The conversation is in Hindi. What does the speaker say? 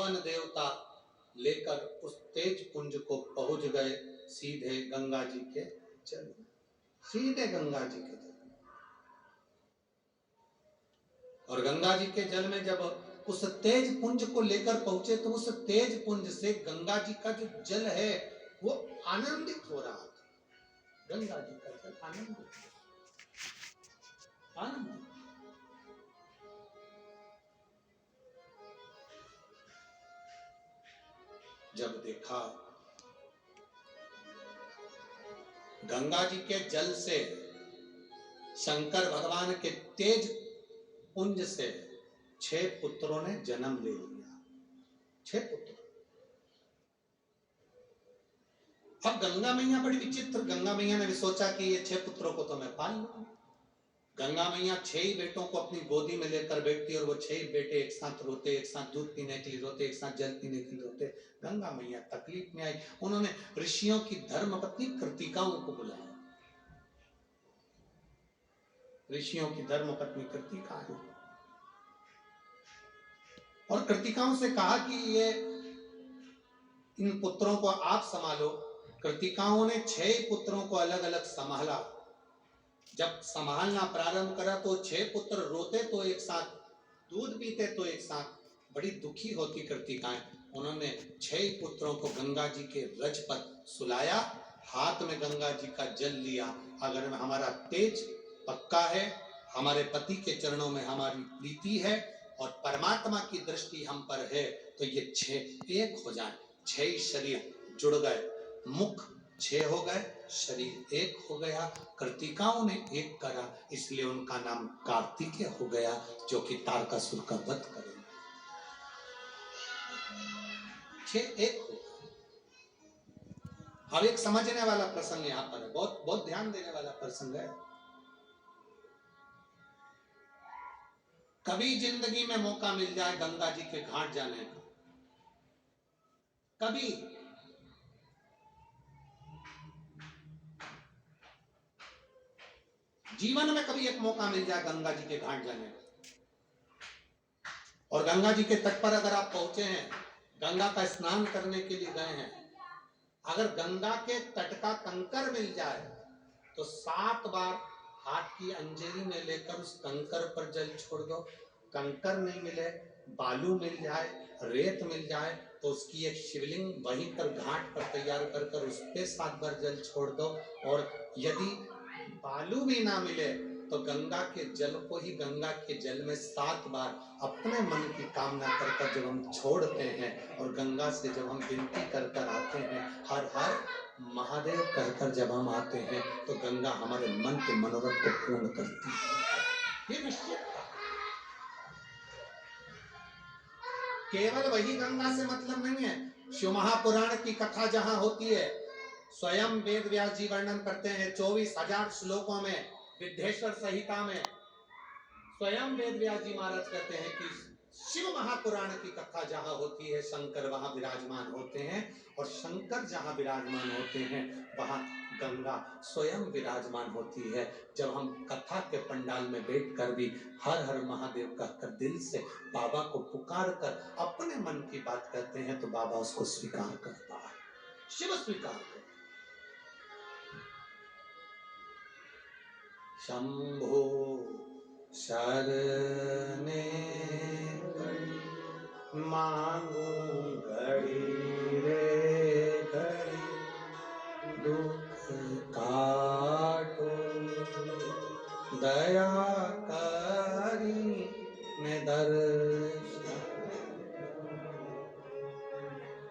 पवन देवता लेकर उस तेज पुंज को पहुंच गए सीधे गंगा जी के जल में, सीधे गंगा जी के जल में। और गंगा जी के जल में जब उस तेज पुंज को लेकर पहुंचे तो उस तेज पुंज से गंगा जी का जो जल है वो आनंदित हो रहा था। गंगा जी का जल आनंदित, आनंदित। जब देखा गंगा जी के जल से, शंकर भगवान के तेज पुंज से 6 पुत्रों ने जन्म ले लिया। 6 पुत्र। अब गंगा मैया बड़ी विचित्र, गंगा मैया ने भी सोचा कि ये 6 पुत्रों को तो मैं पाल लूंगी। गंगा मैया 6 ही बेटों को अपनी गोदी में लेकर बैठती और वो 6 ही बेटे एक साथ रोते, एक साथ दूध पीने के लिए रोते, एक साथ जल पीने के लिए रोते। गंगा मैया तकलीफ में आई। उन्होंने ऋषियों की धर्मपत्नी कृतिकाओं को बुलाया। ऋषियों की धर्मपत्नी कृतिका है और कृतिकाओं से कहा कि ये इन पुत्रों को आप संभालो। कृतिकाओं ने 6 पुत्रों को अलग अलग संभाला। जब संभालना प्रारंभ करा तो 6 पुत्र रोते तो एक साथ, दूध पीते तो एक साथ, बड़ी दुखी होती कृतिकाएं। उन्होंने 6 पुत्रों को गंगा जी के रज पर सुलाया, हाथ में गंगा जी का जल लिया। अगर हमारा तेज पक्का है, हमारे पति के चरणों में हमारी प्रीति है और परमात्मा की दृष्टि हम पर है तो ये 6 एक हो जाए। 6 ही शरीर जुड़ गए, मुख 6 हो गए, शरीर एक हो गया। कृतिकाओं ने एक करा, इसलिए उनका नाम कार्तिकेय हो गया, जो कि तारकासुर का वध करे। 6 एक हो गए। अब एक समझने वाला प्रसंग यहाँ पर है, बहुत बहुत ध्यान देने वाला प्रसंग है। कभी जिंदगी में मौका मिल जाए गंगा जी के घाट जाने का, कभी जीवन में कभी एक मौका मिल जाए गंगा जी के घाट जाने का, और गंगा जी के तट पर अगर आप पहुंचे हैं, गंगा का स्नान करने के लिए गए हैं, अगर गंगा के तट का कंकर मिल जाए तो 7 बार हाथ की अंजलि में लेकर उस कंकर पर जल छोड़ दो। कंकर नहीं मिले, बालू मिल जाए, रेत मिल जाए तो उसकी एक शिवलिंग वहीं पर घाट पर तैयार कर कर उस पे 7 बार जल छोड़ दो। और यदि बालू भी ना मिले तो गंगा के जल को ही गंगा के जल में 7 बार अपने मन की कामना कर कर जब हम छोड़ते हैं और गंगा से जब हम विनती कर कर आते हैं, हर हर महादेव कहकर जब हम आते हैं तो गंगा हमारे मन के मनोरथ को पूर्ण करती है। ये निश्चित है। केवल वही गंगा से मतलब नहीं है। शिव महापुराण की कथा जहां होती है, स्वयं वेद व्यास जी वर्णन करते हैं 24,000 श्लोकों में, विद्येश्वर संहिता में स्वयं वेद व्यास जी महाराज कहते हैं कि शिव महापुराण की कथा जहां होती है, शंकर वहां विराजमान होते हैं, और शंकर जहां विराजमान होते हैं वहां गंगा स्वयं विराजमान होती है। जब हम कथा के पंडाल में बैठकर भी हर हर महादेव कहकर दिल से बाबा को पुकार कर अपने मन की बात कहते हैं तो बाबा उसको स्वीकार करता है, शिव स्वीकार करता है। शंभो शरणे मांगू घड़ी रे घड़ी, दुख काटो दया करी ने दर्शन